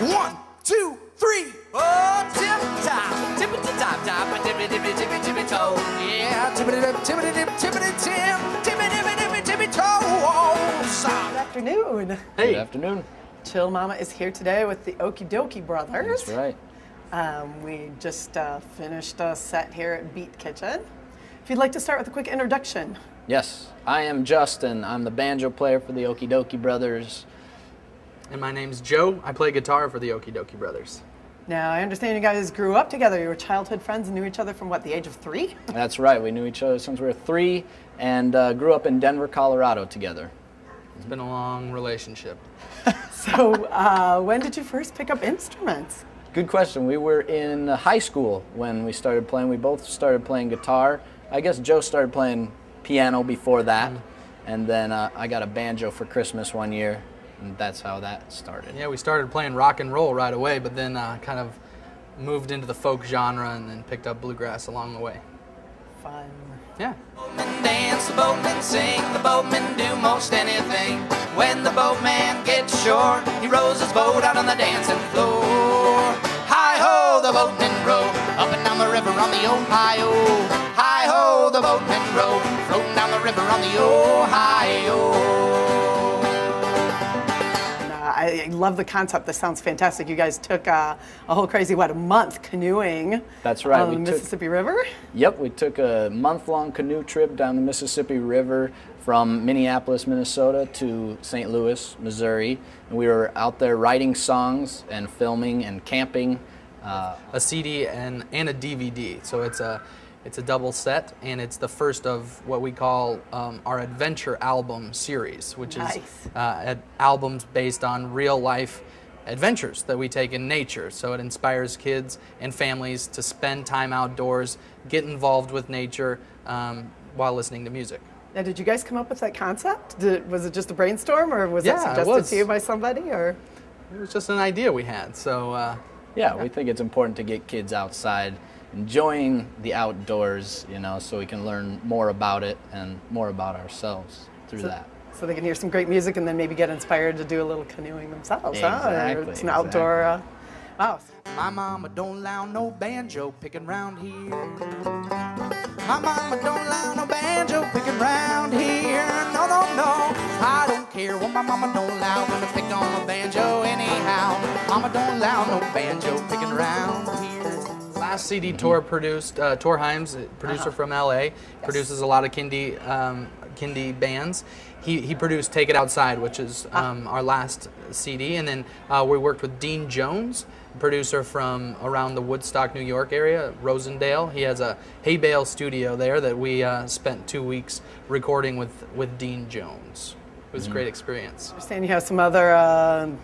1, 2, 3. Oh, tip-top, tippity-top-top, tippity-tippity-tippity-tippity-toe. Yeah, tippity-dip, tippity-dip, tippity-tip, tippity-tippity-tippity-toe. Good afternoon. Hey. Good afternoon. ChiIL Mama is here today with the Dokee brothers. That's right. We just finished a set here at Beat Kitchen. If you'd like to start with a quick introduction. Yes, I am Justin. I'm the banjo player for the Dokee brothers. And my name's Joe. I play guitar for the Dokee brothers. Now, I understand you guys grew up together. You were childhood friends and knew each other from what, the age of 3? That's right. We knew each other since we were 3 and grew up in Denver, Colorado together. It's been a long relationship. So, when did you first pick up instruments? Good question. We were in high school when we started playing. We both started playing guitar. I guess Joe started playing piano before that. And then I got a banjo for Christmas one year. And that's how that started. Yeah, we started playing rock and roll right away, but then kind of moved into the folk genre and then picked up bluegrass along the way. Fun. Yeah. Boatmen dance, the boatmen sing, the boatmen do most anything. When the boatman gets ashore, he rows his boat out on the dancing floor. Hi-ho, the boatmen row, up and down the river on the Ohio. Hi-ho, the boatmen row, floating down the river on the Ohio. I love the concept. This sounds fantastic. You guys took a whole crazy, a month canoeing. That's right. On the Mississippi River? Yep, we took a month-long canoe trip down the Mississippi River from Minneapolis, Minnesota to St. Louis, Missouri. And we were out there writing songs and filming and camping. A CD and a DVD. So it's a double set, and it's the first of what we call our adventure album series, which is albums based on real life adventures that we take in nature. So it inspires kids and families to spend time outdoors, get involved with nature while listening to music. Now, did you guys come up with that concept? Was it just a brainstorm, or was Yeah, that suggested to you by somebody? Or it was just an idea we had. So yeah, we think it's important to get kids outside, enjoying the outdoors, so we can learn more about it and more about ourselves through that. So they can hear some great music and then maybe get inspired to do a little canoeing themselves. Exactly. It's an outdoor. Wow. My mama don't allow no banjo picking round here. My mama don't allow no banjo picking round here. No, no, no, I don't care what my mama don't allow. Gonna pick on a banjo anyhow. Mama don't allow no banjo picking round here. Last CD Tor produced, Tor Himes, producer from LA, produces a lot of Kindie bands. He produced Take It Outside, which is our last CD, and then we worked with Dean Jones, producer from around the Woodstock, New York area, Rosendale. He has a hay bale studio there that we spent 2 weeks recording with Dean Jones. It was a great experience. I understand you have some other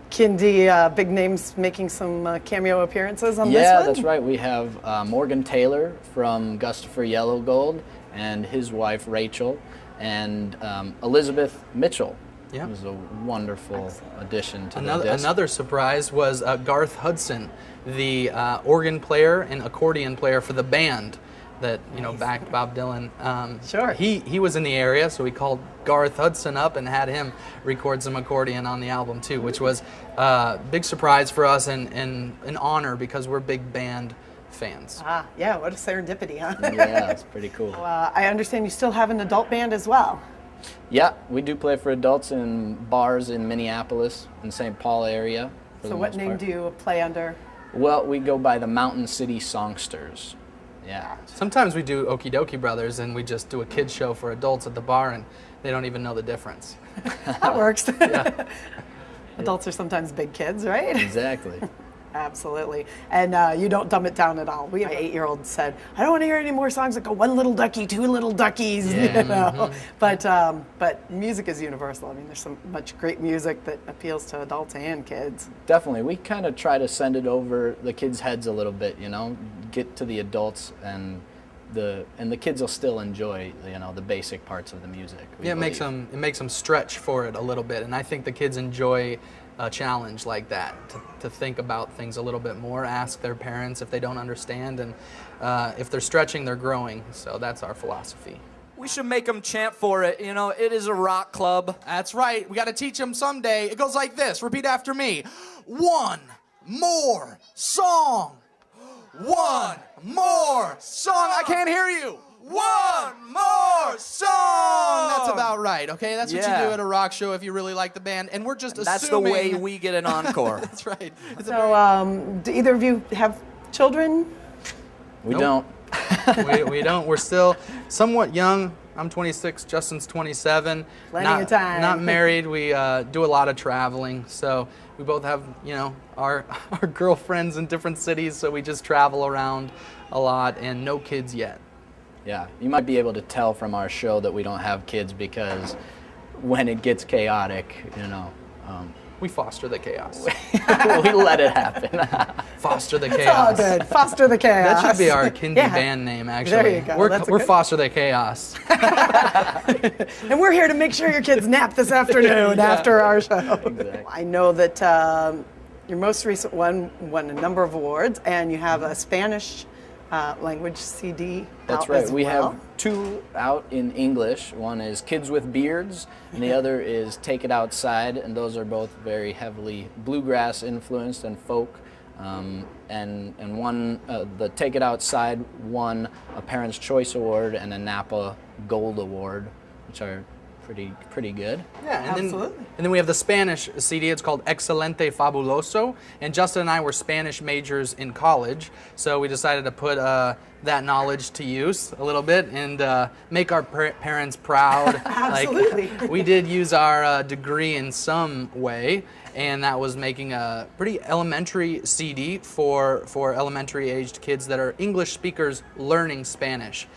Kindie big names making some cameo appearances on this one? Yeah, that's right. We have Morgan Taylor from Gustafer Yellowgold and his wife Rachel, and Elizabeth Mitchell. Yeah. It was a wonderful addition to the disc. Another surprise was Garth Hudson, the organ player and accordion player for the band that backed Bob Dylan. Sure. He was in the area, so we called Garth Hudson up and had him record some accordion on the album too, which was a big surprise for us and an honor because we're big band fans. Yeah, what a serendipity, huh? Yeah, it's pretty cool. I understand you still have an adult band as well. Yeah, we do play for adults in bars in Minneapolis and St. Paul area. So what name do you play under? Well, we go by the Mountain City Songsters. Yeah. Sometimes we do Dokee brothers and we just do a kids show for adults at the bar and they don't even know the difference. That works. Yeah. Adults are sometimes big kids, right? Exactly. Absolutely. And you don't dumb it down at all. My 8-year-old said, I don't want to hear any more songs that go one little ducky, two little duckies, Yeah. But music is universal. I mean, there's so much great music that appeals to adults and kids. Definitely. We kind of try to send it over the kids' heads a little bit, get to the adults and the kids will still enjoy, the basic parts of the music. Yeah, it makes them stretch for it a little bit, and I think the kids enjoy a challenge like that, to think about things a little bit more, ask their parents if they don't understand, and if they're stretching, they're growing. So that's our philosophy. We should make them chant for it. You know, it is a rock club. That's right. We got to teach them someday. It goes like this. Repeat after me. One more song. One more song. I can't hear you. One more song. That's about right, okay? That's what you do at a rock show if you really like the band. And we're just assuming... That's the way we get an encore. That's right. So, do either of you have children? We don't. we don't. We're still somewhat young. I'm 26. Justin's 27. Plenty of time. Not married. We do a lot of traveling. So we both have, you know, our girlfriends in different cities. So we just travel around a lot, and no kids yet. Yeah, you might be able to tell from our show that we don't have kids because when it gets chaotic, you know, we foster the chaos. we let it happen. Foster the It's all chaos. good. Foster the chaos. That should be our Kindy band name, actually. There you go. We're Foster the Chaos. And we're here to make sure your kids nap this afternoon after our show. Exactly. I know that your most recent one won a number of awards, and you have a Spanish language CD That's out right. as We well. have two out in English. One is Kids with Beards, and the other is Take It Outside, and those are both very heavily bluegrass influenced and folk. And one, the Take It Outside won a Parents' Choice Award and a Napa Gold Award, which are pretty good. Yeah, and Absolutely. then we have the Spanish CD. It's called Excelente Fabuloso. And Justin and I were Spanish majors in college, so we decided to put that knowledge to use a little bit and make our parents proud. Absolutely. Like, we did use our degree in some way, and that was making a pretty elementary CD for elementary-aged kids that are English speakers learning Spanish.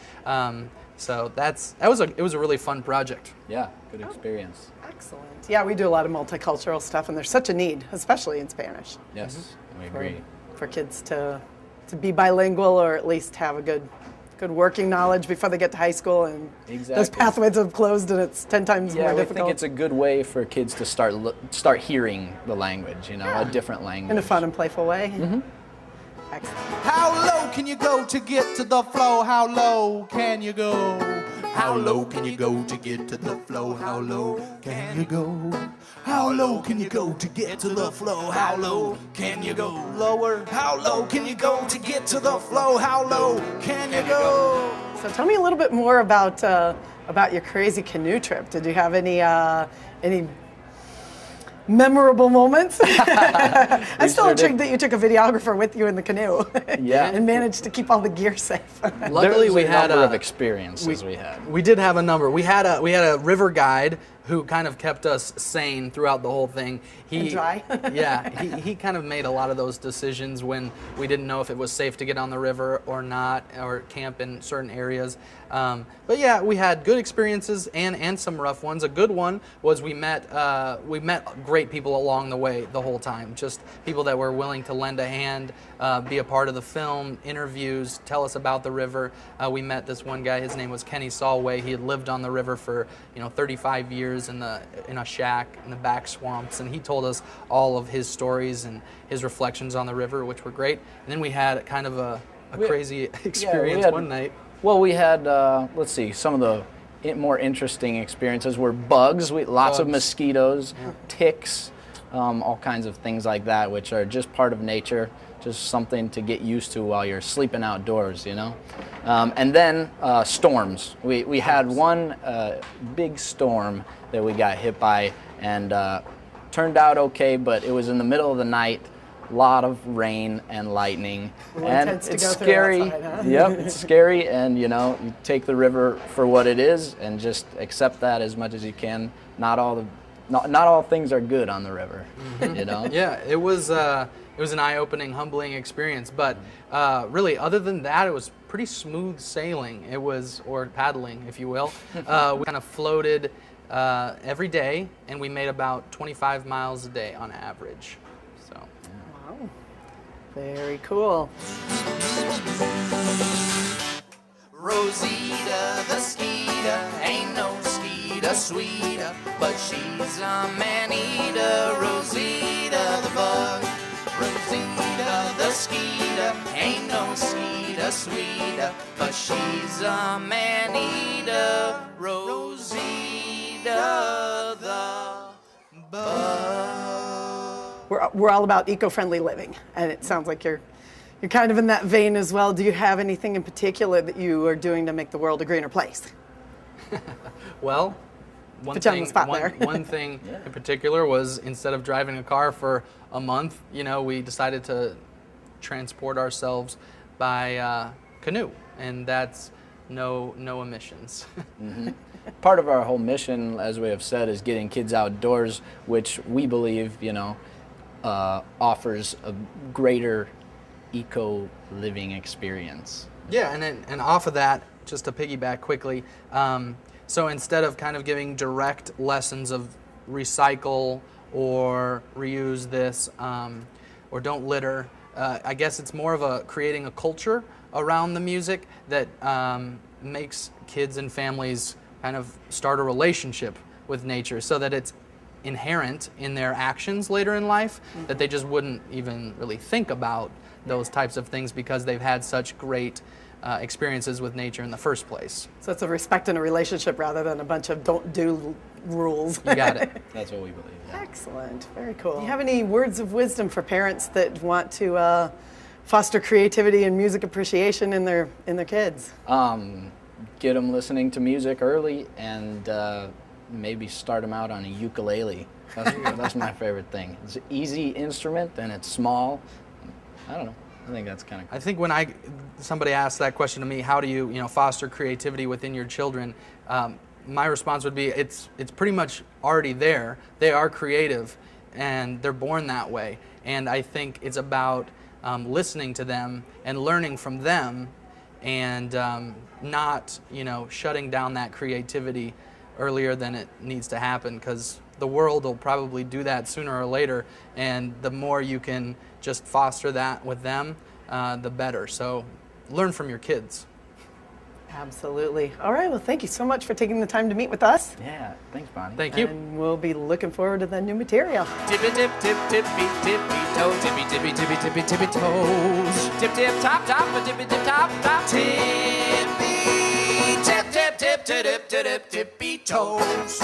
So it was a really fun project. Yeah, good experience. Excellent. Yeah, we do a lot of multicultural stuff, and there's such a need, especially in Spanish, Yes, I agree. for kids to be bilingual or at least have a good working knowledge before they get to high school. And those Exactly. pathways have closed, and it's 10 times Yeah, more we difficult. think it's a good way for kids to start hearing the language, you know, a different language. in a fun and playful way. Mm-hmm. Excellent. How low can you go to get to the flow? How low can you go? How low can you go to get to the flow? How low can you go? How low can you go to get to the flow? How low can you go? Lower. How low can you go to get to the flow? How low can you go? So tell me a little bit more about your crazy canoe trip. Did you have any memorable moments? I'm still sure intrigued did. that you took a videographer with you in the canoe. Yeah. And managed to keep all the gear safe. Luckily, There's we a had number of experiences we had. We did have a number. We had a river guide who kind of kept us sane throughout the whole thing. And dry. Yeah, he kind of made a lot of those decisions when we didn't know if it was safe to get on the river or not, or camp in certain areas. But yeah, we had good experiences and some rough ones. A good one was we met great people along the way the whole time. Just people that were willing to lend a hand, be a part of the film, interviews, tell us about the river. We met this one guy. His name was Kenny Solway. He had lived on the river for 35 years in a shack in the back swamps, and he told us all of his stories and his reflections on the river, which were great. And then we had kind of a crazy experience one night. Well, we had, let's see, some of the more interesting experiences were bugs. Lots of mosquitoes, ticks, all kinds of things like that, which are just part of nature, just something to get used to while you're sleeping outdoors, you know. And then storms. We had one big storm that we got hit by, and turned out okay, but it was in the middle of the night. Lot of rain and lightning, and intents to it's go through scary. outside, huh? Yep, it's scary, and you take the river for what it is, and just accept that as much as you can. Not all things are good on the river, you know. Yeah, it was an eye-opening, humbling experience. But really, other than that, it was pretty smooth sailing. Or paddling, if you will. We kind of floated every day, and we made about 25 miles a day on average. So. Wow. Very cool. Rosita the skeeter, ain't no skeeter sweeter, but she's a man-eater. Rosita the bug, Rosita the skeeter, ain't no skeeter Rosita sweeter, but she's a man-eater. Rosita the bug. We're all about eco-friendly living, and it sounds like you're kind of in that vein as well. Do you have anything in particular that you are doing to make the world a greener place? Well, one Put you on the thing, spot there. one thing in particular was instead of driving a car for a month, we decided to transport ourselves by canoe, and that's no emissions. Part of our whole mission, as we have said, is getting kids outdoors, which we believe, offers a greater eco-living experience. Yeah, and off of that, just to piggyback quickly, so instead of kind of giving direct lessons of recycle or reuse this or don't litter, I guess it's more of creating a culture around the music that makes kids and families kind of start a relationship with nature so that it's inherent in their actions later in life, that they just wouldn't even really think about those types of things because they've had such great experiences with nature in the first place. So it's a respect and a relationship rather than a bunch of don't do rules. You got it. That's what we believe. Yeah. Excellent. Very cool. Do you have any words of wisdom for parents that want to foster creativity and music appreciation in their kids? Get them listening to music early and maybe start them out on a ukulele. That's my favorite thing. It's an easy instrument and it's small. I don't know. I think that's kind of cool. I think when somebody asks that question to me, how do you foster creativity within your children? My response would be, it's pretty much already there. They are creative, and they're born that way. And I think it's about listening to them and learning from them, and not shutting down that creativity earlier than it needs to happen, because the world will probably do that sooner or later, and the more you can just foster that with them, the better. So learn from your kids. Absolutely. All right, well, thank you so much for taking the time to meet with us. Yeah, thanks, Bonnie. Thank you. And we'll be looking forward to the new material. Tippy tip tip tippy tippy toe, tippy tippy tippy tippy tippy toes. Tip tip top top, a tippy tip top top. Tippy tip tip tip tip tip tip tippy toes.